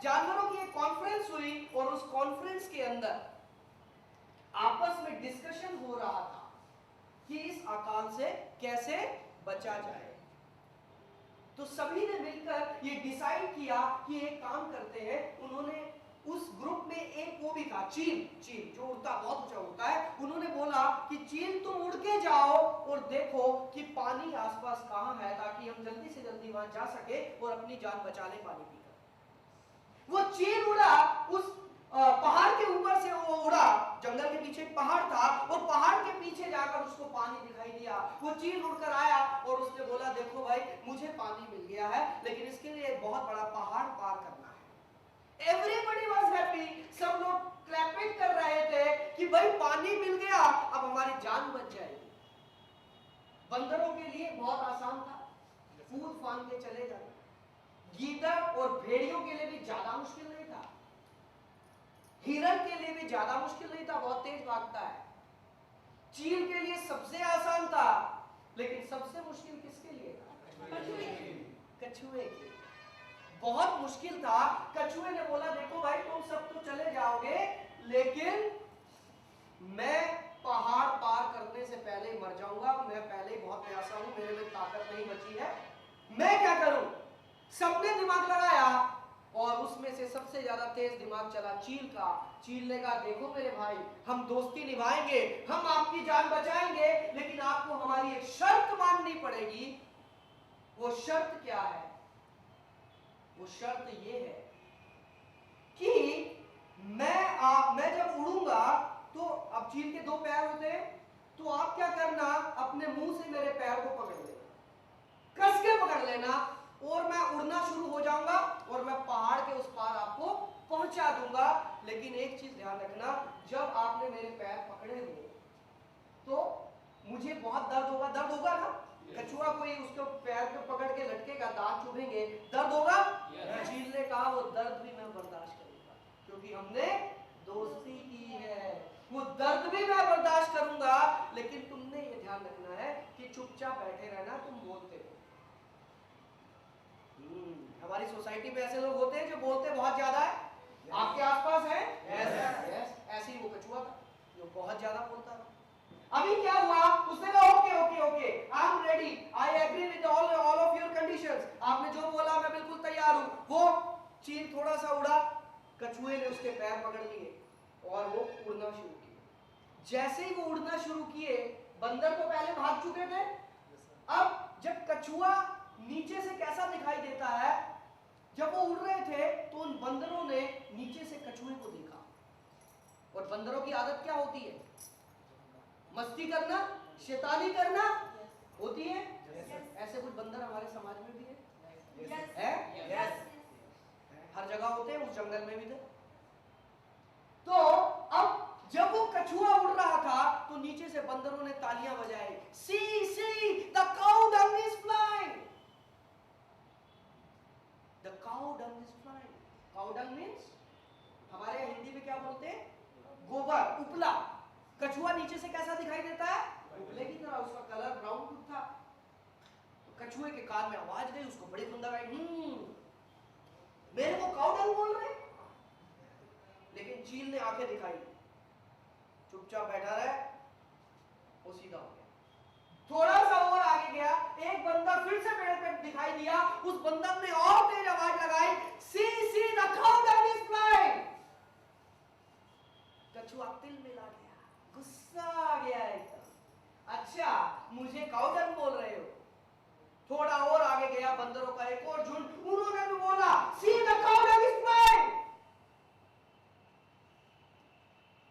जानवरों की एक कॉन्फ्रेंस हुई और उस कॉन्फ्रेंस के अंदर आपस में डिस्कशन हो रहा था कि इस अकाल से कैसे बचा जाए। तो सभी ने मिलकर ये डिसाइड किया कि एक काम करते हैं। उन्होंने उस ग्रुप में एक वो भी था चील जो उड़ता बहुत ऊंचा उड़ता है। उन्होंने बोला कि चील तुम उड़ के जाओ और देखो कि पानी आसपास कहां है ताकि हम जल्दी से जल्दी वहां जा सके और अपनी जान बचा ले पानी पीकर। वो चील उड़ा, उस पहाड़ के ऊपर से वो उड़ा, जंगल के पीछे एक पहाड़ था और पहाड़ के पीछे जाकर उसको पानी दिखाई दिया। वो चील उड़कर आया और उसने बोला देखो भाई मुझे पानी मिल गया है, लेकिन इसके लिए एक बहुत बड़ा पहाड़ पार करना है। एवरीबॉडी वाज हैप्पी, सब लोग क्लैपिंग कर रहे थे कि भाई पानी मिल गया, अब हमारी जान बच जाएगी। बंदरों के लिए बहुत आसान था, कूद फांद के चले जाना। गीदड़ और भेड़ियों के लिए भी ज्यादा मुश्किल नहीं था, हिरण के लिए भी ज्यादा मुश्किल नहीं था, बहुत तेज भागता है। चील के लिए सबसे आसान था, लेकिन सबसे मुश्किल किसके लिए था? कछुए के। बहुत मुश्किल था। कछुए ने बोला देखो भाई तुम सब तो चले जाओगे, लेकिन मैं पहाड़ पार करने से पहले मर जाऊंगा। मैं पहले ही बहुत प्यासा हूं, मेरे में ताकत नहीं बची है, मैं क्या करूं? सबने दिमाग लगाया और उसमें से सबसे ज्यादा तेज दिमाग चला चील का। चील ने कहा देखो मेरे भाई, हम दोस्ती निभाएंगे, हम आपकी जान बचाएंगे, लेकिन आपको हमारी एक शर्त माननी पड़ेगी। वो शर्त क्या है? वो शर्त ये है कि मैं जब उड़ूंगा तो अब चील के दो पैर होते हैं, तो आप क्या करना, अपने मुंह से मेरे पैर को पकड़ लेना, कस के पकड़ लेना, और मैं उड़ना शुरू हो जाऊंगा और मैं पहाड़ के उस पार आपको पहुंचा दूंगा। लेकिन एक चीज ध्यान रखना, जब आपने मेरे पैर पकड़े हुए तो मुझे बहुत दर्द होगा। दर्द होगा ना? कछुआ कोई उसको पैर पे पकड़ के लटकेगा, दांत चुभेंगे, दर्द होगा। चील ने कहा वो दर्द भी मैं बर्दाश्त करूंगा, क्योंकि हमने दोस्ती की है। वो दर्द भी मैं बर्दाश्त करूंगा, लेकिन तुमने ये ध्यान रखना है कि चुपचाप बैठे रहना, तुम बोलते हो। हमारी सोसाइटी में ऐसे लोग होते हैं जो बोलते बहुत ज्यादा है। आपके आसपास है? यस। ऐसे ही वो कछुआ था जो बहुत ज्यादा बोलता था। अभी क्या हुआ, उसने कहा okay okay okay, I am ready, I agree with all of your conditions. आपने जो बोला मैं बिल्कुल तैयार हूं। वो चील थोड़ा सा उड़ा, कछुए ने उसके पैर पकड़ लिए और वो उड़ना शुरू किया। जैसे ही वो उड़ना शुरू किए, बंदर तो पहले भाग चुके थे। अब जब कछुआ नीचे से कैसा दिखाई देता है, जब वो उड़ रहे थे तो उन बंदरों ने नीचे से कछुए को देखा। और बंदरों की आदत क्या होती है? मस्ती करना, शैतानी करना होती है। ऐसे कुछ बंदर हमारे समाज में भी है। हर जगह होते हैं, उस जंगल में भी थे। तो अब जब वो कछुआ उड़ रहा था तो नीचे से बंदरों ने तालियां बजाई, see the cow dung is flying, the cow dung is flying. Cow dung means हमारे हिंदी में क्या बोलते हैं? गोबर, उपला। कछुआ नीचे से कैसा दिखाई देता है? उपले की तरह, उसका कलर ब्राउन था। तो कछुए के कान में आवाज गई, उसको बड़ी खुंदक आई, मेरे को काऊ डंग बोल रहे। लेकिन चील ने आंखें दिखाई, चुपचाप बैठा रहे, वो सीधा हो गया। थोड़ा सा और आगे गया, एक बंदर फिर से पेड़ पे दिखाई दिया। उस बंदर ने और तेज आवाज लगाई, सी the cow dung is flying. कछुआ तिल मिला गया, गुस्सा आ गया एकदम। अच्छा, मुझे काऊ डंग बोल रहे हो? थोड़ा और आगे गया, बंदरों का एक और झुंड, उन्होंने भी बोला, सी the cow dung is flying.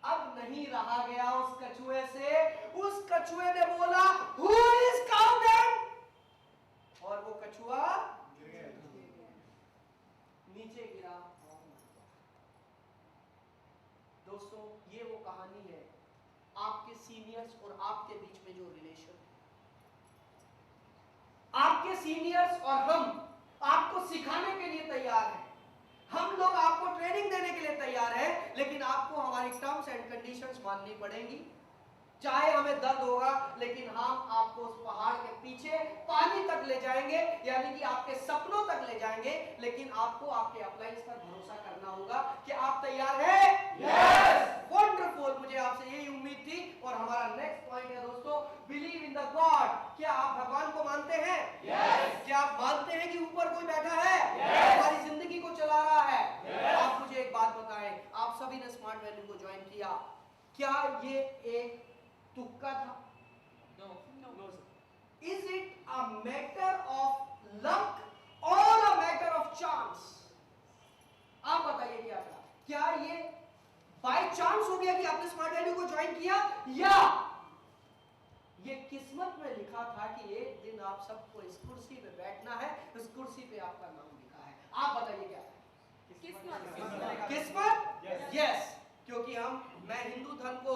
अब नहीं रहा गया उस कछुए से। उस कछुए ने बोला, हु इज काऊ डंग? और वो कछुआ नीचे गिरा। दोस्तों, ये वो कहानी है आपके सीनियर्स और आपके बीच में जो रिलेशन है। आपके सीनियर्स और हम आपको सिखाने के लिए तैयार हैं, हम लोग आपको ट्रेनिंग देने के लिए तैयार हैं, लेकिन आपको हमारी टर्म्स एंड कंडीशंस माननी पड़ेंगी। चाहे हमें दर्द होगा, लेकिन हम आपको उस पहाड़ के पीछे पानी तक ले जाएंगे, यानी कि आपके सपनों तक ले जाएंगे, लेकिन आपको आपके अपलाइंस पर भरोसा yes. क्या आप मानते हैं कि ऊपर कोई बैठा है yes. हमारी जिंदगी को चला रहा है yes. आप मुझे एक बात बताएं, आप सभी ने स्मार्ट वैल्यू को ज्वाइन किया, क्या ये एक तुक्का था? No sir. Is it a matter of luck और अ मैटर ऑफ चांस? आप बताइए क्या ये बाय चांस हो गया कि आपने स्मार्ट वैल्यू को ज्वाइन किया, या ये किस्मत में लिखा था कि एक दिन आप सबको इस कुर्सी पे बैठना है, इस कुर्सी पे आपका नाम लिखा है? आप बताइए क्या है? किस्मत यस। क्योंकि मैं हिंदू धर्म को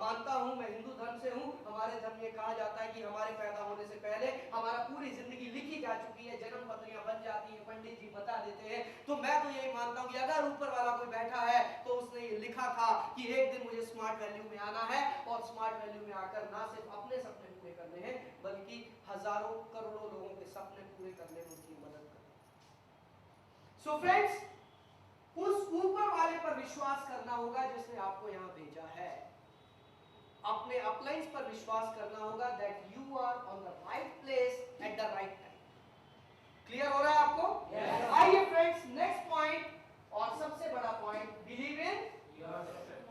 मानता हूं, मैं हिंदू धर्म से हूं। हमारे धर्म में कहा जाता है कि हमारे पैदा होने से पहले हमारा पूरी जिंदगी लिखी जा चुकी है, जन्म पत्रियां बन जाती हैं, पंडित जी बता देते हैं। तो मैं तो यही मानता हूं कि अगर ऊपर वाला कोई बैठा है तो उसने ये लिखा था कि एक दिन मुझे स्मार्ट वैल्यू में आना है, और स्मार्ट वैल्यू में आकर ना सिर्फ अपने सपने पूरे करने हैं, बल्कि हजारों करोड़ों लोगों के सपने पूरे करने में उनकी मदद करनी। सो फ्रेंड्स, उस ऊपर वाले पर विश्वास करना होगा जिसने आपको यहां भेजा है। अपने अपलाइंस पर विश्वास करना होगा that you are on the right place at the right time. Clear हो रहा है आपको? yes. आइए फ्रेंड्स, नेक्स्ट पॉइंट और सबसे बड़ा पॉइंट, बिलीव इन योरसेल्फ।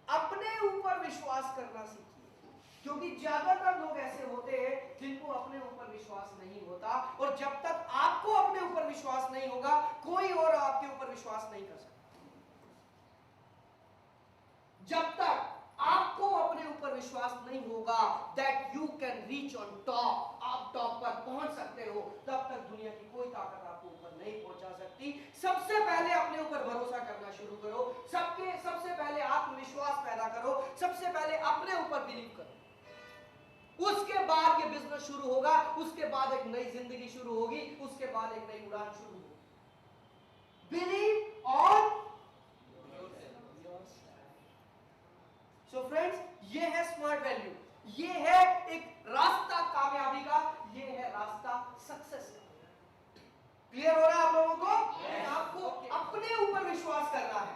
अपने ऊपर विश्वास करना सीखिए, क्योंकि ज्यादातर लोग ऐसे होते हैं जिनको अपने ऊपर विश्वास नहीं होता, और जब तक आपको अपने ऊपर विश्वास नहीं होगा, कोई और आपके ऊपर विश्वास नहीं कर सकता। जब तक आपको अपने ऊपर विश्वास नहीं होगा that you can reach on top, आप टॉप पर पहुंच सकते हो, तब तक दुनिया की कोई ताकत आपको ऊपर नहीं पहुंचा सकती। सबसे पहले अपने ऊपर भरोसा करना शुरू करो, सबसे पहले आत्मविश्वास पैदा करो, सबसे पहले अपने ऊपर बिलीव करो, उसके बाद ये बिजनेस शुरू होगा, उसके बाद एक नई जिंदगी शुरू होगी, उसके बाद एक नई उड़ान शुरू होगी। Believe on yourself. So friends, ये है स्मार्ट वैल्यू, ये है एक रास्ता कामयाबी का, ये है रास्ता सक्सेस का। क्लियर हो रहा है आप लोगों को? yes. आपको अपने ऊपर विश्वास करना है,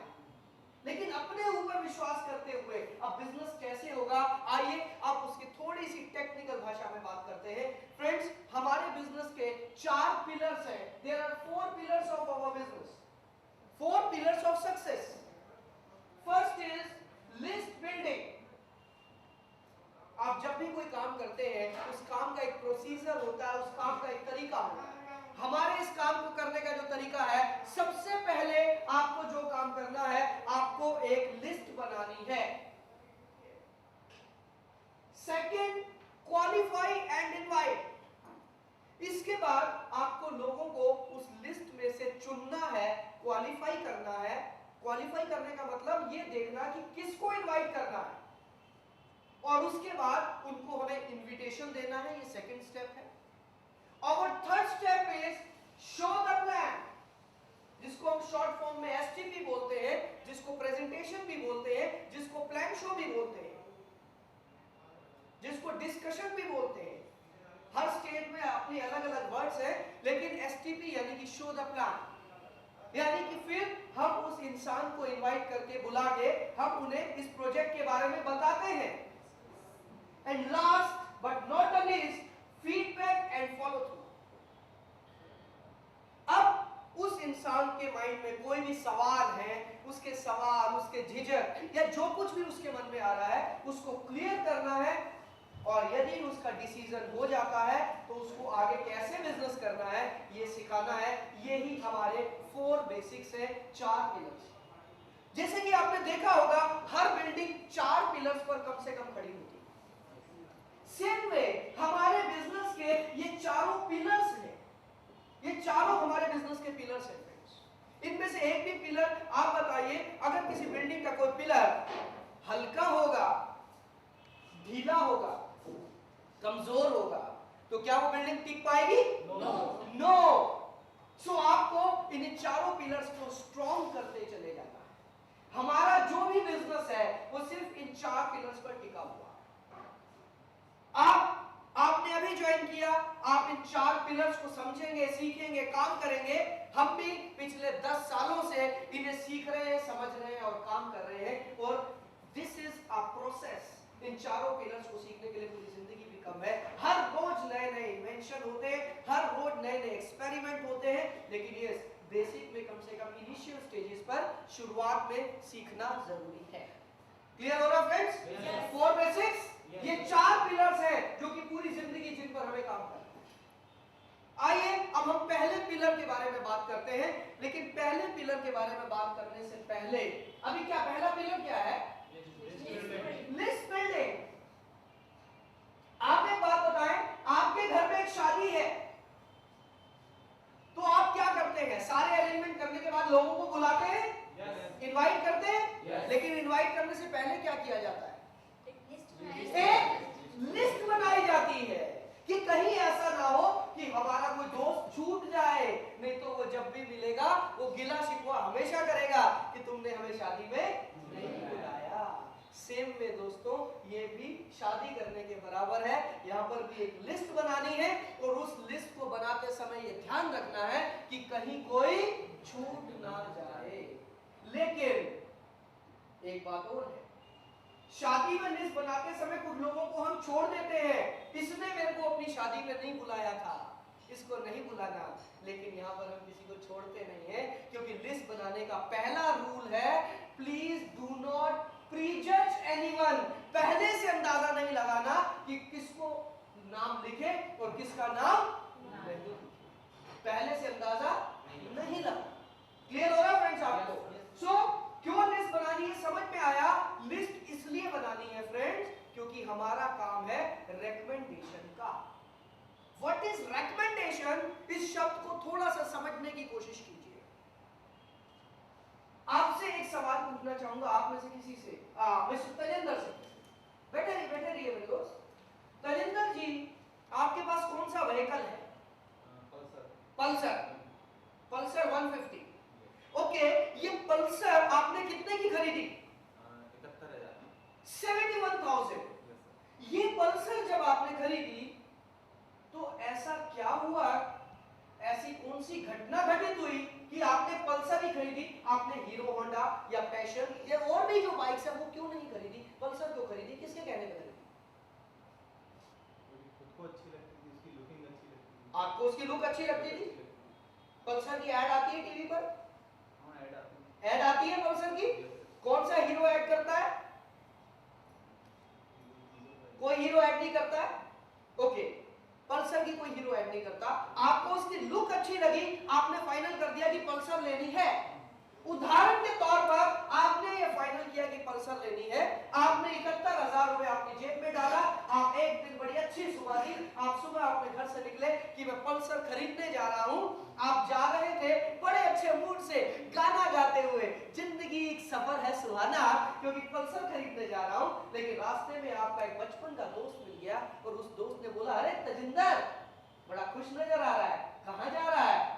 लेकिन अपने ऊपर विश्वास करते हुए अब बिजनेस कैसे होगा, आइए आप उसकी थोड़ी सी टेक्निकल भाषा में बात करते हैं। फ्रेंड्स, हमारे बिजनेस के 4 पिलर्स हैं। There are 4 pillars of our business, 4 pillars of success. First is list building. आप जब भी कोई काम करते हैं, उस काम का एक प्रोसीजर होता है, उस काम का एक तरीका होता है। हमारे इस काम को करने का जो तरीका है, सबसे पहले आपको जो काम करना है, आपको एक लिस्ट बनानी है। Second, qualify and invite. इसके बाद आपको लोगों को उस लिस्ट में से चुनना है, क्वालिफाई करना है। क्वालिफाई करने का मतलब ये देखना कि किसको इनवाइट करना है, और उसके बाद उनको हमें इनविटेशन देना है। ये सेकंड स्टेप है। और third step is show the plan, जिसको हम शॉर्ट फॉर्म में एसटीपी बोलते हैं, जिसको प्रेजेंटेशन भी बोलते हैं, जिसको प्लान शो भी बोलते हैं, जिसको डिस्कशन भी बोलते हैं। हर स्टेट में अपनी अलग अलग वर्ड्स हैं, लेकिन एसटीपी यानी कि शो द प्लान, यानी कि फिर हम उस इंसान को इनवाइट करके बुला के हम उन्हें इस प्रोजेक्ट के बारे में बताते हैं। And last but not the least, feedback and follow through. अब उस इंसान के माइंड में कोई भी सवाल है, उसके सवाल, उसके झिझक या जो कुछ भी उसके मन में आ रहा है, उसको क्लियर करना है, और यदि उसका डिसीजन हो जाता है तो उसको आगे कैसे बिजनेस करना है ये सिखाना है। यही हमारे 4 बेसिक्स हैं, 4 पिलर्स। जैसे कि आपने देखा होगा, हर बिल्डिंग 4 पिलर्स पर कम से कम खड़ी होती है। सेम वे हमारे बिजनेस के ये चारों पिलर्स हैं, ये चारों हमारे बिजनेस के पिलर्स हैं। इनमें से एक भी पिलर आप बताइए, अगर किसी बिल्डिंग का कोई पिलर हल्का होगा, ढीला होगा, कमजोर होगा, तो क्या वो बिल्डिंग टिक पाएगी? नो। सो आपको इन चारों पिलर्स को स्ट्रॉन्ग करते चले जाना है। हमारा जो भी बिजनेस है वो सिर्फ इन 4 पिलर्स पर टिका हुआ है। आपने अभी ज्वाइन किया, आप इन 4 पिलर्स को समझेंगे, सीखेंगे, काम करेंगे। हम भी पिछले 10 सालों से इन्हें सीख रहे हैं, समझ रहे हैं और काम कर रहे हैं। और दिस इज अ प्रोसेस। इन चारों पिलर्स को सीखने के लिए पूरी जिंदगी भी कम है। हर रोज नए नए इन्वेंशन होते हैं, हर रोज नए नए एक्सपेरिमेंट होते हैं, लेकिन ये बेसिक में कम से कम इनिशियल स्टेजेस पर शुरुआत में सीखना जरूरी है। क्लियर हो रहा फ्रेंड्स? फोर बेसिक्स, ये 4 पिलर्स हैं जो कि पूरी जिंदगी जिन पर हमें काम करना है। आइए अब हम पहले पिलर के बारे में बात करते हैं, लेकिन पहले पिलर के बारे में बात करने से पहले अभी क्या पहला पिलर क्या है? List building. आप एक बात बताएं, आपके घर में एक शादी है तो आप क्या करते हैं? सारे अरेंजमेंट करने के बाद लोगों को बुलाते हैं, इनवाइट करते हैं, लेकिन इनवाइट करने से पहले क्या किया जाता है? एक लिस्ट बनाई जाती है कि कहीं ऐसा ना हो कि हमारा कोई दोस्त छूट जाए, नहीं तो वो जब भी मिलेगा वो गिला शिकवा हमेशा करेगा कि तुमने हमें शादी में नहीं बुलाया। सेम में दोस्तों ये भी शादी करने के बराबर है। यहाँ पर भी एक लिस्ट बनानी है और उस लिस्ट को बनाते समय ये ध्यान रखना है कि कहीं कोई छूट ना जाए। लेकिन एक बात और है, शादी में लिस्ट बनाते समय कुछ लोगों को हम छोड़ देते हैं, इसने मेरे को अपनी शादी में नहीं बुलाया था, इसको नहीं बुलाना। लेकिन यहाँ पर हम किसी को छोड़ते नहीं है, क्योंकि लिस्ट बनाने का पहला रूल है प्लीज डू नॉट प्रीजज एनीवन। पहले से अंदाजा नहीं लगाना कि किसको नाम लिखे और किसका नाम नहीं। पहले से अंदाजा नहीं लगा। क्लियर हो रहा फ्रेंड्स आपको? सो क्यों लिस्ट बनानी है समझ में आया। लिस्ट इसलिए बनानी है फ्रेंड्स क्योंकि हमारा काम है रिकमेंडेशन का। What is recommendation? इस शब्द को थोड़ा सा समझने की कोशिश कीजिए। आपसे एक सवाल पूछना चाहूंगा, आप में से किसी से, मिस्टर तजेंद्र से। बैठे रहिए मेरे दोस्त। तजेंद्र जी, आपके पास कौन सा व्हीकल है? पल्सर 150। ओके, ये पल्सर आपने कितने की खरीदी? 71,000। ये पल्सर जब आपने खरीदी तो ऐसा क्या हुआ, ऐसी कौन सी घटना घटित हुई कि आपने पल्सर ही खरीदी? आपने हीरो होंडा या पैशन या और भी जो बाइक्स है वो क्यों नहीं खरीदी? पल्सर क्यों खरीदी? किसके कहने पे खरीदी? खुद को अच्छी लगती थी, उसकी लुकिंग अच्छी लगती थी। आपको उसकी लुक अच्छी लगती थी? पल्सर की ऐड आती है टीवी पर? हाँ, ऐड आती है पल्सर की। कौन सा हीरो ऐड करता है? कोई हीरो ऐड नहीं करता है। ओके, पल्सर की कोई हीरो ऐड नहीं करता। आपको उसकी लुक अच्छी लगी, आपने फाइनल कर दिया कि पल्सर लेनी है। उदाहरण के तौर पर आपने ये फाइनल किया कि पल्सर लेनी है, आपने 71,000 रुपए अपनी जेब में डाला। आप एक दिन बड़ी अच्छी सुबह थी, आप सुबह अपने घर से निकले कि मैं पल्सर खरीदने जा रहा हूं। आप जा रहे थे बड़े अच्छे मूड से, गाना गाते हुए, जिंदगी एक सफर है सुहाना, क्योंकि पल्सर खरीदने जा रहा हूं। लेकिन रास्ते में आपका एक बचपन का दोस्त मिल गया और उस दोस्त ने बोला, अरे तजिंदर, बड़ा खुश नजर आ रहा है, कहां जा रहा है?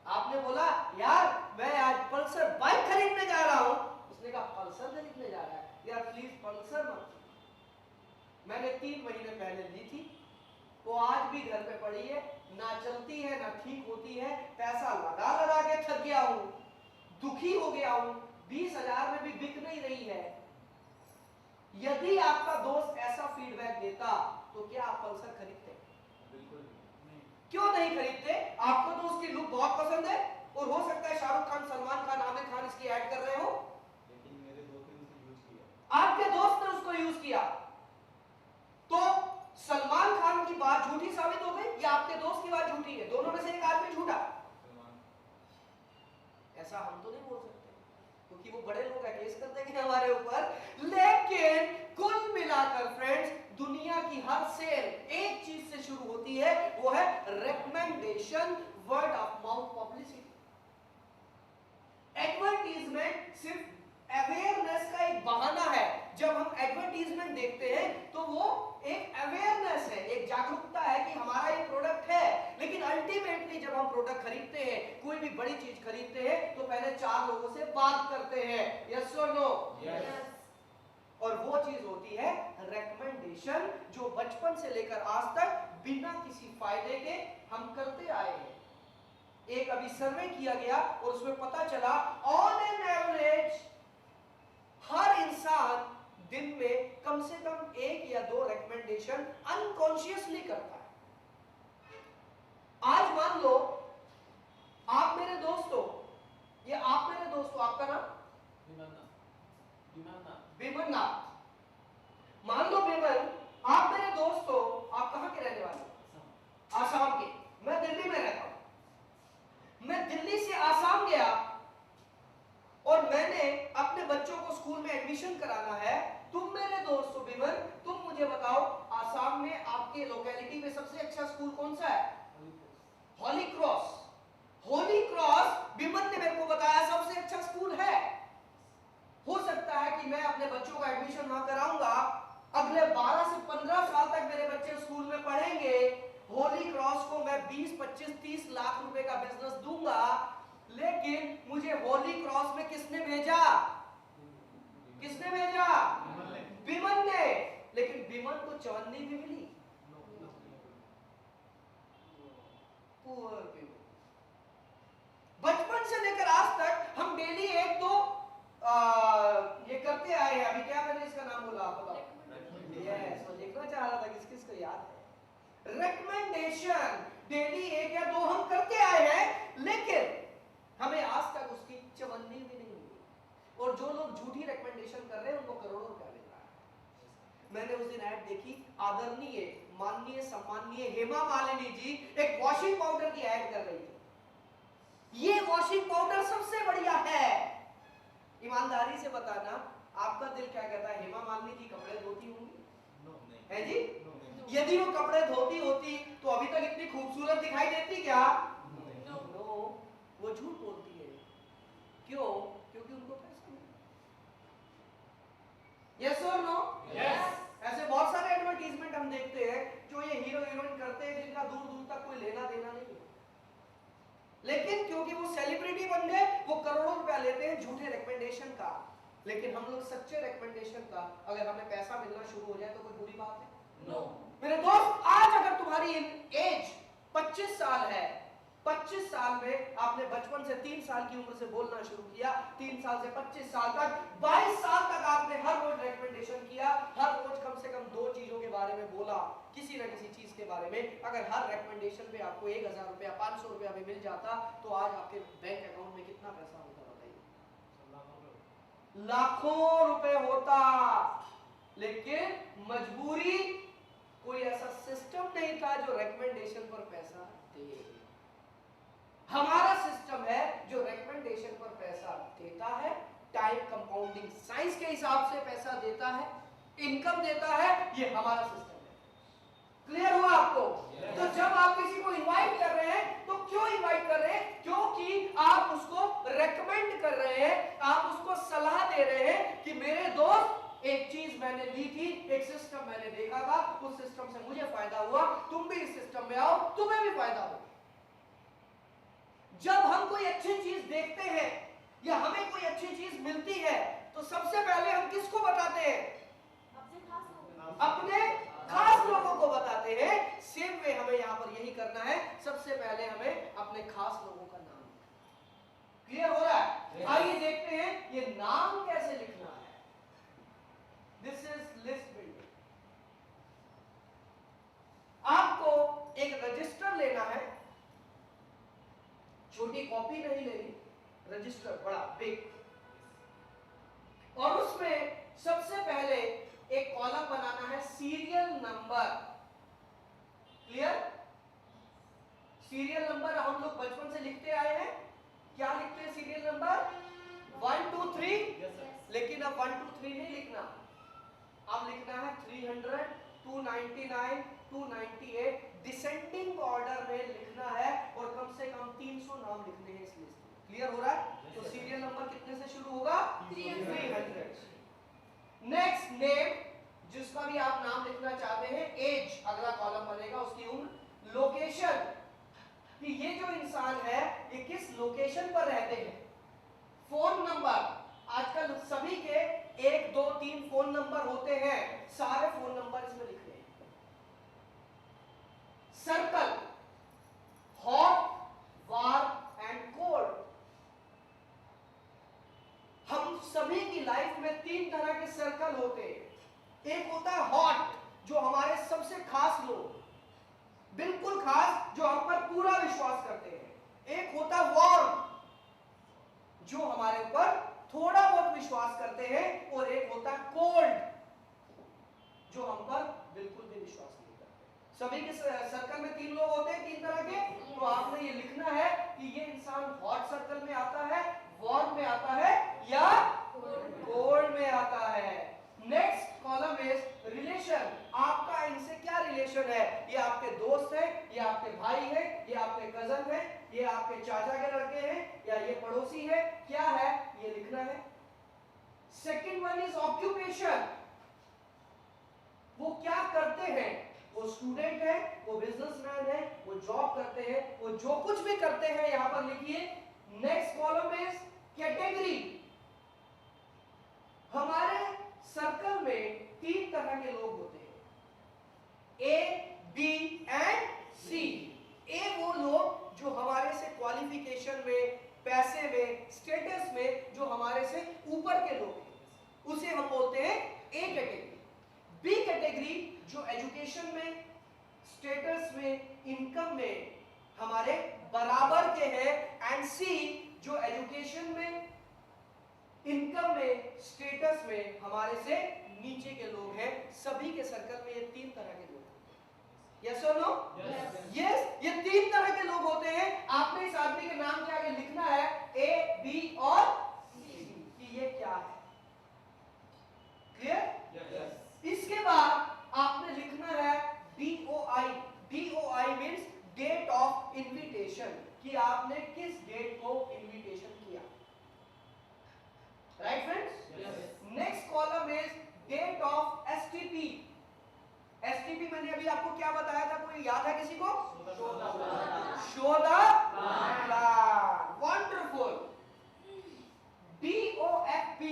आपने बोला, यार मैं आज पल्सर बाइक खरीदने जा रहा हूं। उसने कहा, पल्सर खरीदने जा रहा है? यार प्लीज पल्सर मत, मैंने 3 महीने पहले ली थी, वो आज भी घर पे पड़ी है, ना चलती है ना ठीक होती है, पैसा लगा लगा के थक गया हूं, दुखी हो गया हूं, 20,000 में भी बिक नहीं रही है। यदि आपका दोस्त ऐसा फीडबैक देता तो क्या आप पल्सर खरीदते? बिल्कुल नहीं। क्यों नहीं खरीदते? आपको तो उसकी लुक बहुत पसंद है और हो सकता है शाहरुख खान, सलमान खान, आमिर खान इसकी ऐड कर रहे हो, लेकिन मेरे दोस्त ने उसे यूज किया। आपके दोस्त ने उसको यूज किया, तो सलमान खान की बात झूठी साबित हो गई या आपके दोस्त की बात झूठी है? दोनों में से एक आदमी झूठा। ऐसा हम तो नहीं बोल सकते क्योंकि वो बड़े लोग हैं, केस कर देंगे हमारे ऊपर। लेकिन कुल मिलाकर फ्रेंड्स, दुनिया की हर सेल एक चीज से शुरू होती है, वो है recommendation, word of mouth publicity. Advertisement सिर्फ अवेयरनेस का एक बहाना है। जब हम एडवर्टीजमेंट देखते हैं तो वो एक अवेयरनेस है, एक जागरूकता है कि हमारा ये प्रोडक्ट है। लेकिन अल्टीमेटली जब हम प्रोडक्ट खरीदते हैं, कोई भी बड़ी चीज खरीदते हैं, तो पहले 4 लोगों से बात करते हैं, यस और नो? यस। और वो चीज होती है रिकमेंडेशन, जो बचपन से लेकर आज तक बिना किसी फायदे के हम करते आए हैं। एक अभी सर्वे किया गया और उसमें पता चला ऑन एन एवरेज हर इंसान दिन में कम से कम 1 या 2 रिकमेंडेशन अनकॉन्शियसली करता है। आज मान लो आप मेरे दोस्त हो, ये आप मेरे दोस्त हो, आपका नाम विमन नाथ। मान लो विमन आप मेरे दोस्त हो, आप कहां के रहने वाले हो? आसाम के। मैं दिल्ली में रहता हूं। मैं दिल्ली से आसाम गया और मैंने अपने बच्चों को स्कूल में एडमिशन कराना है। तुम मेरे दोस्त हो विमन, तुम मुझे बताओ आसाम में आपके लोकेलिटी में सबसे अच्छा स्कूल कौन सा है? Holy cross. Holy cross women ने मेरे को बताया सबसे अच्छा स्कूल है। हो सकता है कि मैं अपने बच्चों का एडमिशन वहां कराऊंगा, अगले 12 से 15 साल तक मेरे बच्चे स्कूल में पढ़ेंगे। होली क्रॉस को मैं 20, 25, 30 लाख रुपए का बिजनेस दूंगा, लेकिन मुझे होली क्रॉस में किसने भेजा? किसने भेजा? विमन ने। लेकिन विमन को चवन्नी भी मिली। Poor women. बचपन से लेकर आज तक हम डेली 1-2 ये करते आए हैं। अभी क्या मैंने इसका नाम बोला, आप बताओ? यस, मैं देखना चाह रहा था किस किस को याद है। रिकमेंडेशन डेली 1 या 2 हम करते आए हैं, लेकिन हमें आज तक उसकी चवन्नी भी नहीं मिली। और जो लोग झूठी रिकमेंडेशन कर रहे हैं उनको करोड़ों रुपया मिल रहा है। मैंने उस दिन ऐड देखी, आदरणीय माननीय सम्माननीय हेमा मालिनी जी एक वॉशिंग पाउडर की ऐड कर रही थी। ये वॉशिंग पाउडर सबसे बढ़िया है। ईमानदारी से बताना, आपका दिल क्या कहता है? हेमा मालिनी जी कपड़े धोती होंगी? है जी? यदि वो कपड़े धोती होती तो अभी तक इतनी खूबसूरत दिखाई देती क्या? नो, वो झूठ बोलती है। क्यों? क्योंकि उनको पैसा मिलता है। यस और नो? यस। ऐसे बहुत सारे एडवर्टाइजमेंट हम देखते हैं जो ये हीरो हीरोइन करते हैं जिनका दूर दूर तक कोई लेना देना नहीं है, लेकिन क्योंकि वो सेलिब्रिटी बन गए वो करोड़ों रुपया लेते हैं झूठे रिकमेंडेशन का। लेकिन हम लोग सच्चे रिकमेंडेशन का, अगर हमें पैसा मिलना शुरू हो जाए तो कोई बुरी बात है? नो। मेरे दोस्त, आज अगर तुम्हारी एज 25 साल है, 25 साल में आपने बचपन से 3 साल की उम्र से बोलना शुरू किया, 3 साल से 25 साल तक, 22 साल तक आपने हर रोज रिकमेंडेशन किया, हर रोज कम से कम 2 चीजों के बारे में बोला, किसी न किसी चीज के बारे में। अगर हर रिकमेंडेशन पे आपको 1000 रुपया 500 रुपया भी मिल जाता तो आज आपके बैंक अकाउंट में कितना पैसा होता बताइए? लाखों रुपए होता। लेकिन मजबूरी, कोई ऐसा सिस्टम नहीं था जो रिकमेंडेशन पर पैसा दे। हमारा सिस्टम है जो रिकमेंडेशन पर पैसा देता है, टाइम कंपाउंडिंग साइंस के हिसाब से पैसा देता है, इनकम देता है। ये हमारा सिस्टम है। क्लियर हुआ आपको? yes. तो जब आप किसी को इनवाइट कर रहे हैं तो क्यों इनवाइट कर रहे हैं? क्योंकि आप उसको रेकमेंड कर रहे हैं, आप उसको सलाह दे रहे हैं कि मेरे दोस्त एक चीज मैंने ली थी, एक सिस्टम मैंने देखा था, उस सिस्टम से मुझे फायदा हुआ, तुम भी इस सिस्टम में आओ, तुम्हें भी फायदा होगा। जब हम कोई अच्छी चीज देखते हैं या हमें कोई अच्छी चीज मिलती है तो सबसे पहले हम किसको बताते हैं? अपने खास लोगों को बताते हैं। सेम वे हमें यहां पर यही करना है, सबसे पहले हमें अपने खास लोगों का नाम। क्लियर हो रहा है? आइए देखते हैं ये नाम कैसे लिखना है। This is list building. आपको एक रजिस्टर लेना है, छोटी कॉपी नहीं लेनी, रजिस्टर बड़ा बिग, और उसमें सबसे पहले एक कॉलम बनाना है serial number. Clear? Serial number हम लोग बचपन से लिखते आए हैं। क्या लिखते हैं सीरियल नंबर? 1 2 3। लेकिन अब 1 2 3 नहीं लिखना, अब लिखना है 300, 299, 298, डिसेंडिंग ऑर्डर में लिखना है, और कम से कम 300 नाम लिखने हैं इस लिस्ट में। क्लियर हो रहा है? तो सीरियल नंबर कितने से शुरू होगा? 300। नेक्स्ट नेम, जिसका भी आप नाम लिखना चाहते हैं। एज अगला कॉलम बनेगा, उसकी उम्र। लोकेशन, कि ये जो इंसान है ये किस लोकेशन पर रहते हैं। फोन नंबर, आजकल सभी के 1 2 3 फोन नंबर होते हैं, सारे फोन नंबर इसमें लिख रहे हैं। Circle, hot, warm and cold. हम सभी की लाइफ में 3 तरह के सर्कल होते हैं। एक होता है हॉट, जो हमारे सबसे खास लोग, बिल्कुल खास, जो हम पर पूरा विश्वास करते हैं। एक होता है वार्म, जो हमारे ऊपर थोड़ा बहुत विश्वास करते हैं। और एक होता है कोल्ड, जो हम पर बिल्कुल भी विश्वास नहीं करते। सभी के सर्कल में 3 लोग होते हैं, 3 तरह के। तो आपने ये लिखना है कि ये इंसान हॉट सर्कल में आता है, वार्म में आता है, या कोल्ड में आता है। Next column is relation. आपका इनसे क्या रिलेशन है? ये आपके दोस्त हैं, ये आपके भाई हैं, ये आपके कजन हैं, ये आपके चाचा के लड़के हैं, या ये पड़ोसी है, क्या है ये लिखना है। Second one is occupation. वो क्या करते हैं? वो स्टूडेंट है, वो बिजनेसमैन है, वो जॉब करते हैं, वो जो कुछ भी करते हैं यहां पर लिखिए। Next column is category. हमारे सर्कल में 3 तरह के लोग होते हैं, ए, बी एंड सी। ए वो लोग जो हमारे से क्वालिफिकेशन में, पैसे में, स्टेटस में जो हमारे से ऊपर के लोग हैं, उसे हम बोलते हैं ए कैटेगरी। बी कैटेगरी जो एजुकेशन में, स्टेटस में, इनकम में हमारे बराबर के हैं। एंड सी जो एजुकेशन में, इनकम में, स्टेटस में हमारे से नीचे के लोग हैं। सभी के सर्कल में ये 3 तरह के लोग होते हैं। यस और नो? यस, ये 3 तरह के लोग होते हैं। आपने इस आदमी के नाम के आगे लिखना है ए, बी और सी, कि ये क्या है। क्लियर? इसके बाद आपने लिखना है DOI। DOI मींस डेट ऑफ इनविटेशन, कि आपने किस डेट को इनविटेशन किया। Right friends? Next column is date of STP। STP मैंने अभी आपको क्या बताया था, कोई याद है किसी को? Show the plan. Wonderful. DOFP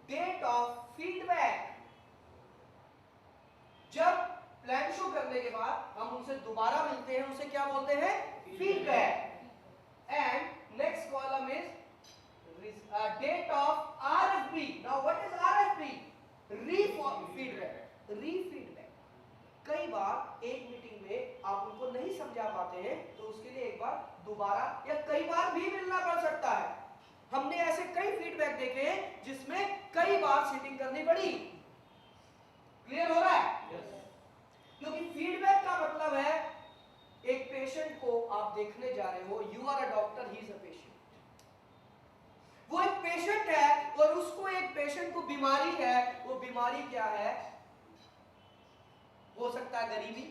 date of feedback. जब प्लान शो करने के बाद हम उनसे दोबारा मिलते हैं, उसे क्या बोलते हैं? Feedback. And next column is date of RFP। Now what is RFP? Refeedback. कई बार एक मीटिंग में आप उनको नहीं समझा पाते हैं, तो उसके लिए एक बार दोबारा या कई बार भी मिलना पड़ सकता है। हमने ऐसे कई फीडबैक देखे हैं जिसमें कई बार सीटिंग करनी पड़ी। क्लियर हो रहा है? क्योंकि फीडबैक का मतलब है एक पेशेंट को आप देखने जा रहे हो, you are a doctor, he is a patient. वो एक पेशेंट है और उसको एक पेशेंट को बीमारी है। वो बीमारी क्या है? हो सकता है गरीबी,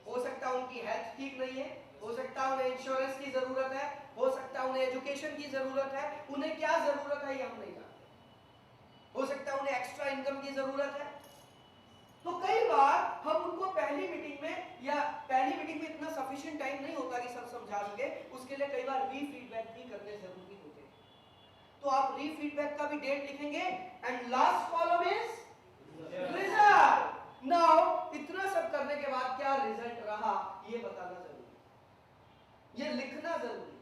हो सकता है उनकी हेल्थ ठीक नहीं है, हो सकता है उन्हें इंश्योरेंस की जरूरत है, हो सकता है उन्हें एजुकेशन की जरूरत है। उन्हें क्या जरूरत है ये हम नहीं जानते। हो सकता है उन्हें एक्स्ट्रा इनकम की जरूरत है। तो कई बार हम उनको पहली मीटिंग में या पहली मीटिंग में इतना सफिशिएंट टाइम नहीं होता कि सब समझा सके। उसके लिए कई बार रीफीडबैक भी करने जरूरी होते हैं। तो आप रीफीडबैक का भी डेट लिखेंगे। And last column is result. Now इतना सब करने के बाद क्या रिजल्ट रहा ये बताना जरूरी, ये लिखना जरूरी।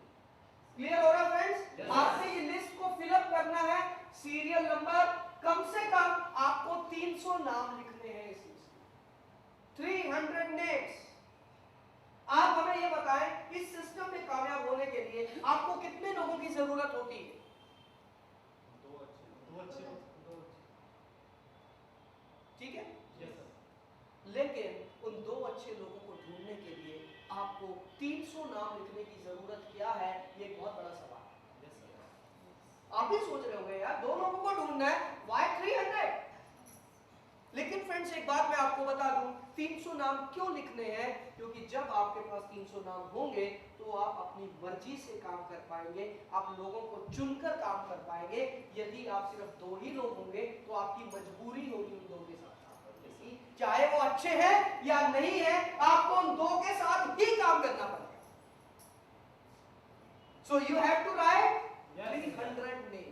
क्लियर हो रहा फ्रेंड्स? आपने ये लिस्ट को फिलअप करना है। सीरियल नंबर, कम से कम आपको 300 नाम लिखने हैं इस लिस्ट में, 300 नेम्स। आप हमें ये बताएं, इस सिस्टम में कामयाब होने के लिए आपको कितने लोगों की जरूरत होती है? दो अच्छे। ठीक है? लेकिन उन 2 अच्छे लोगों को ढूंढने के लिए आपको 300 नाम लिखने की जरूरत क्या है? ये एक बहुत बड़ा सवाल है। आप भी सोच रहे होंगे यार 2 लोगों को ढूंढना है, व्हाई 300? लेकिन फ्रेंड्स एक बात मैं आपको बता दूं, 300 नाम क्यों लिखने हैं? क्योंकि जब आपके पास 300 नाम होंगे तो आप अपनी मर्जी से काम कर पाएंगे, आप लोगों को चुनकर काम कर पाएंगे। यदि आप सिर्फ 2 ही लोग होंगे तो आपकी मजबूरी होगी उन 2 के साथ काम करने की, चाहे वो अच्छे हैं या नहीं है, आपको उन 2 के साथ ही काम करना पड़ेगा। So you have to write 300 name.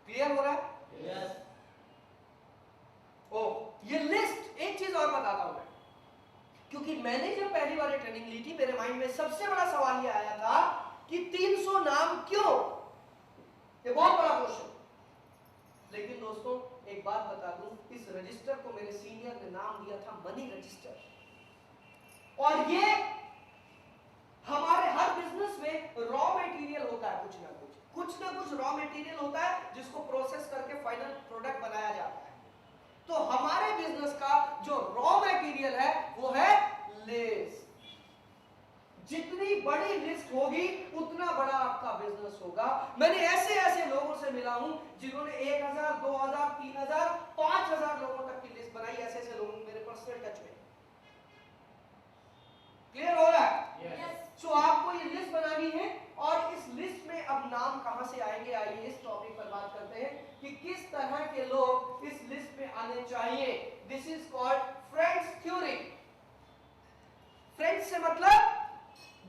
Clear हो रहा है? यस। ओ, ये लिस्ट, एक चीज और बताता हूं मैं, क्योंकि मैंने जब पहली बार ट्रेनिंग ली थी मेरे माइंड में सबसे बड़ा सवाल ये आया था कि 300 नाम क्यों? ये बहुत बड़ा क्वेश्चन। लेकिन दोस्तों एक बात बता दूं, इस रजिस्टर को मेरे सीनियर ने नाम दिया था मनी रजिस्टर, और ये हमारे हर बिजनेस में रॉ मटेरियल होता है, कुछ ना कुछ रॉ मटेरियल होता है जिसको प्रोसेस करके फाइनल प्रोडक्ट बनाया जाता है। तो हमारे बिजनेस का जो रॉ मटेरियल है वो है लिस्ट। जितनी बड़ी लिस्ट होगी उतना बड़ा आपका बिजनेस होगा। मैंने ऐसे ऐसे लोगों से मिला हूं जिन्होंने 1000, 2000, 3000, 5000 लोगों तक की लिस्ट बनाई। ऐसे ऐसे लोग मेरे पर्सनल टच में। क्लियर हो रहा है? यस। सो आपको ये लिस्ट बनानी है, और इस लिस्ट में अब नाम कहां से आएंगे, आइए इस टॉपिक पर बात करते हैं कि किस तरह के लोग इस लिस्ट में आने चाहिए। This is called friends theory. Friends से मतलब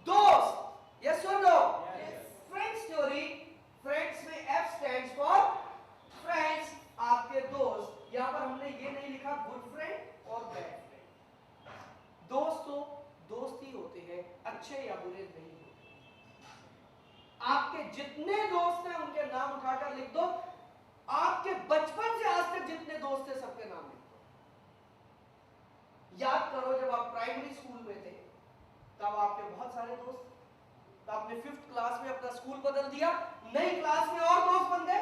दोस्त, यस और नो? फ्रेंड्स थ्योरी, फ्रेंड्स में F स्टैंड्स फॉर फ्रेंड्स, आपके दोस्त। यहां पर हमने ये नहीं लिखा गुड फ्रेंड और बैड फ्रेंड। दोस्तों दोस्त ही होते हैं, अच्छे या बुरे नहीं होते। आपके जितने दोस्त हैं उनके नाम उठाकर लिख दो। आपके बचपन से आज तक जितने दोस्त थे सबके नाम लिख दो। याद करो जब आप प्राइमरी स्कूल में थे तब आपके बहुत सारे दोस्त थे, तो आपने 5th क्लास में अपना स्कूल बदल दिया, नई क्लास में और दोस्त बन गए।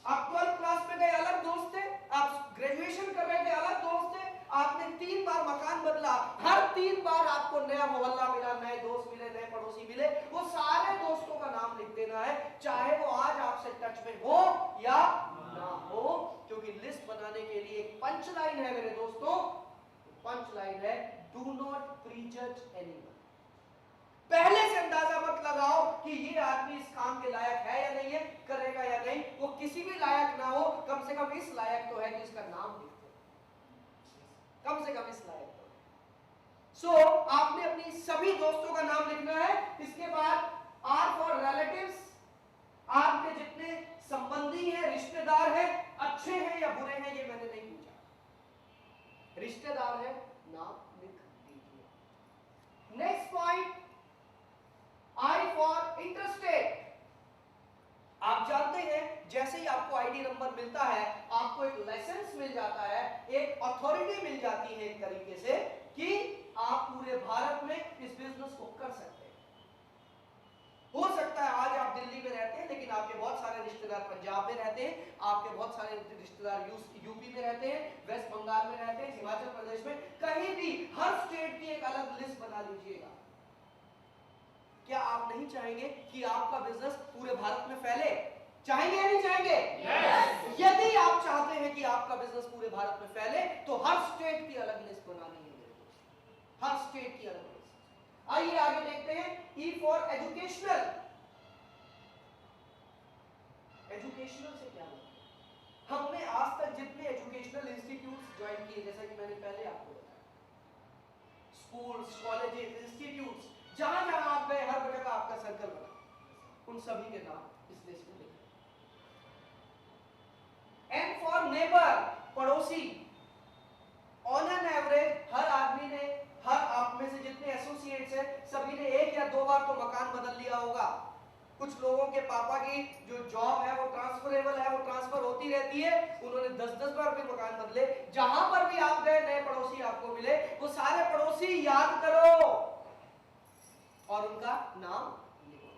आप 12th क्लास में गए, अलग दोस्त थे। आप ग्रेजुएशन कर रहे थे, अलग दोस्त थे। आपने 3 बार मकान बदला, हर 3 बार आपको नया मोहल्ला मिला, नए दोस्त मिले, नए पड़ोसी मिले। वो सारे दोस्तों का नाम लिख देना है, चाहे वो आज आपसे टच में हो या ना हो, क्योंकि लिस्ट बनाने के लिए एक पंच लाइन है मेरे दोस्तों। पंच लाइन है, डू नॉट प्रीजज एनीवन। पहले से अंदाजा मत लगाओ कि ये आदमी इस काम के लायक है या नहीं है, करेगा या नहीं। वो किसी भी लायक ना हो, कम से कम इस लायक तो है कि इसका नाम लिख दो, कम से कम इस लायक तो है। सो आपने अपनी सभी दोस्तों का नाम लिखना है। इसके बाद R फॉर रिलेटिव्स, आपके जितने संबंधी हैं, रिश्तेदार हैं, अच्छे हैं या बुरे हैं, ये मैंने नहीं पूछा। रिश्तेदार है, नाम लिख दीजिए। Next point, I for interested. आप जानते हैं जैसे ही आपको आईडी नंबर मिलता है, आपको एक लाइसेंस मिल जाता है, एक अथॉरिटी मिल जाती है एक तरीके से कि आप पूरे भारत में इस बिजनेस को कर सकते हैं। हो सकता है आज आप दिल्ली में रहते हैं लेकिन आपके बहुत सारे रिश्तेदार पंजाब में रहते हैं, आपके बहुत सारे रिश्तेदार यूपी में रहते हैं, वेस्ट बंगाल में रहते हैं, हिमाचल प्रदेश में, कहीं भी हर स्टेट की एक अलग लिस्ट बना लीजिएगा। क्या आप नहीं चाहेंगे कि आपका बिजनेस पूरे भारत में फैले? चाहेंगे या नहीं चाहेंगे? Yes. यदि आप चाहते हैं कि आपका बिजनेस पूरे भारत में फैले तो हर स्टेट की अलग लिस्ट बनानी है मेरे दोस्त, हर स्टेट की अलग लिस्ट। आइए आगे देखते हैं, E फॉर एजुकेशनल। एजुकेशनल से क्या मतलब? हमने आज तक जितने एजुकेशनल इंस्टीट्यूट्स ज्वाइन किए, जैसा कि मैंने पहले आपको बताया, स्कूल्स, कॉलेजेस, इंस्टीट्यूट्स, जहां जहां आप गए हर जगह आपका सर्कल बना, उन सभी के नाम इस लिस्ट में लिखें। N फॉर नेबर, पड़ोसी। ऑन एन एवरेज हर आदमी ने, हर आप में से जितने एसोसिएट्स हैं, सभी ने 1 या 2 बार तो मकान बदल लिया होगा। कुछ लोगों के पापा की जो जॉब है वो ट्रांसफरेबल है, वो ट्रांसफर होती रहती है, उन्होंने 10-10 बार भी मकान बदले। जहां पर भी आप गए नए पड़ोसी आपको मिले, वो सारे पड़ोसी याद करो और उनका नाम लिखो।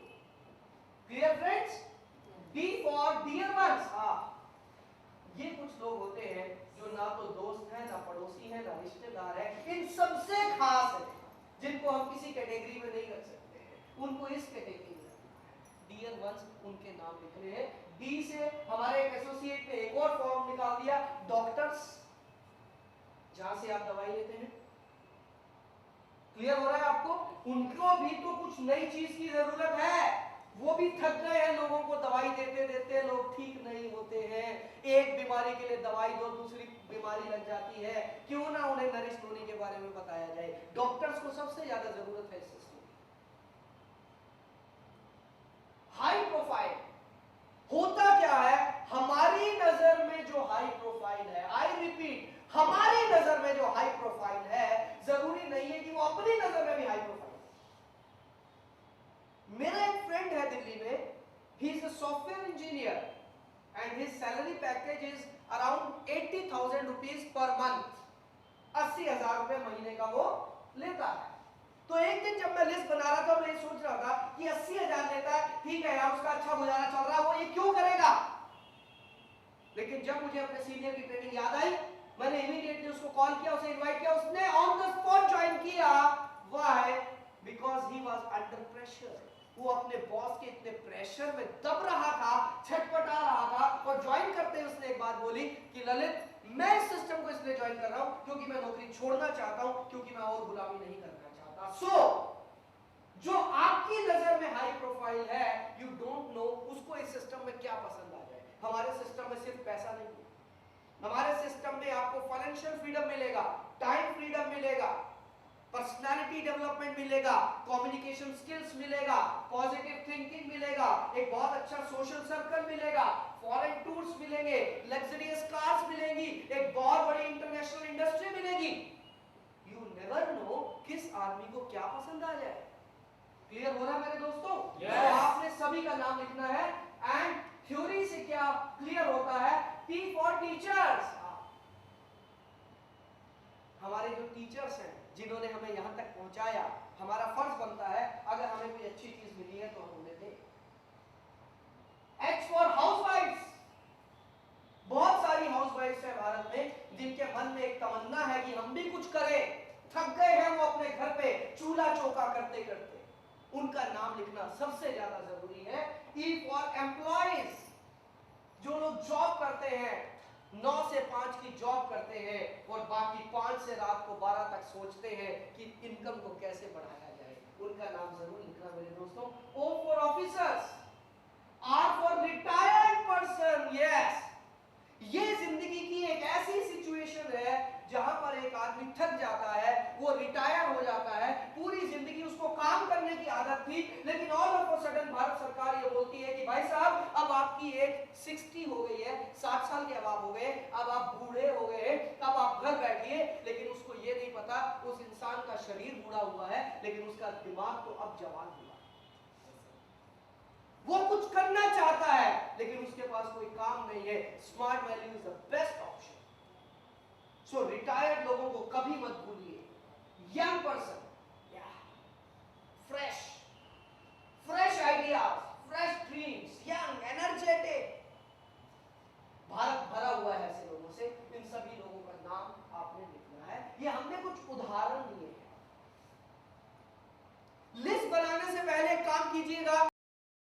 Clear friends? D for dear ones. ये कुछ लोग होते हैं जो ना तो दोस्त हैं, ना पड़ोसी हैं, ना रिश्तेदार हैं, इन सबसे खास है, जिनको हम किसी कैटेगरी में नहीं रख सकते हैं, उनको इस कैटेगरी में डियर वंस, उनके नाम लिखने हैं। D से हमारे एक एसोसिएट ने एक और फॉर्म निकाल दिया, डॉक्टर्स, जहां से आप दवाई लेते हैं। क्लियर हो रहा है आपको? उनको भी तो कुछ नई चीज की जरूरत है, वो भी थक गए हैं, लोगों को दवाई देते देते लोग ठीक नहीं होते हैं। एक बीमारी के लिए दवाई दो, दूसरी बीमारी लग जाती है, क्यों ना उन्हें नरिश धोनी के बारे में बताया जाए। डॉक्टर्स को सबसे ज्यादा जरूरत है इस सिस्टम की। हाई प्रोफाइल होता क्या है, हमारी नजर में जो हाई प्रोफाइल है, आई रिपीट, हमारी नजर में जो हाई प्रोफाइल है, जरूरी नहीं है कि वो अपनी नजर में भी हाई प्रोफाइल है। मेरा एक फ्रेंड है दिल्ली में, ही is a software engineer and his salary package is around 80,000 rupees per month. 80,000 रुपए महीने का वो लेता है। तो एक दिन जब मैं लिस्ट बना रहा था, मैं ये सोच रहा था कि 80,000 लेता है, ठीक है यार, उसका अच्छा गुजारा चल रहा है, वो ये क्यों करेगा। लेकिन जब मुझे अपने सीनियर की ट्रेनिंग याद आई, मैंने इमीडिएटली उसको कॉल किया, उसे इनवाइट किया, उसने ऑन द स्पॉट ज्वाइन किया। Why? Because he was under pressure. वो अपने बॉस के इतने प्रेशर में दब रहा था, छटपटा रहा था, और ज्वाइन करते ही उसने एक बात बोली कि ललित, मैं इस सिस्टम को इसलिए ज्वाइन कर रहा हूं क्योंकि मैं नौकरी छोड़ना चाहता हूं, क्योंकि मैं और गुलामी नहीं करना चाहता। सो जो आपकी नजर में हाई प्रोफाइल है, यू डोंट नो उसको इस सिस्टम में क्या पसंद आ जाए। हमारे सिस्टम में सिर्फ पैसा नहीं है, हमारे सिस्टम में आपको फाइनेंशियल फ्रीडम मिलेगा, टाइम फ्रीडम मिलेगा, पर्सनालिटी डेवलपमेंट मिलेगा, कम्युनिकेशन स्किल्स मिलेगा, पॉजिटिव थिंकिंग मिलेगा, एक बहुत अच्छा सोशल सर्कल मिलेगा, फॉरेन टूर्स मिलेंगे, लग्जरियस कार्स मिलेंगी, एक बहुत बड़ी इंटरनेशनल इंडस्ट्री मिलेगी। यू नेवर नो किस आदमी को क्या पसंद आ जाए। क्लियर हो रहा है मेरे दोस्तों? Yes. तो आपने सभी का नाम लिखना है। एंड थ्योरी से क्या क्लियर होता है? T for teachers. हमारे जो टीचर्स हैं, जिन्होंने हमें यहां तक पहुंचाया, हमारा फर्ज बनता है अगर हमें कोई अच्छी चीज मिली है तो हम उन्हें दें। एच फॉर हाउसवाइफ्स। बहुत सारी हाउसवाइफ्स हैं भारत में जिनके मन में एक तमन्ना है कि हम भी कुछ करें, थक गए हैं वो अपने घर पे चूल्हा चौका करते करते। उनका नाम लिखना सबसे ज्यादा जरूरी है। E for employees. जो लोग जॉब करते हैं, 9 से 5 की जॉब करते हैं और बाकी 5 से रात को 12 तक सोचते हैं कि इनकम को कैसे बढ़ाया जाए, उनका नाम जरूर लिखना मेरे दोस्तों। O for officers. R for retired person. Yes, ये जिंदगी की एक ऐसी सिचुएशन है जहां पर एक आदमी थक जाता है, वो रिटायर हो जाता है, पूरी जिंदगी उसको काम करने की आदत थी, लेकिन all of a sudden Bharat सरकार ये बोलती है कि भाई साहब, अब आपकी एज 60 हो गई है, 60 साल के अब आप हो गए, अब आप बूढ़े हो गए, अब आप घर बैठिए। लेकिन उसको ये नहीं पता उस इंसान का शरीर बूढ़ा हुआ है, लेकिन उसका दिमाग तो अब जवान हुआ है। वो कुछ करना चाहता है लेकिन उसके पास कोई काम नहीं है। Smart value is the best option. So retired लोगों को कभी मत भूलिए। Young person,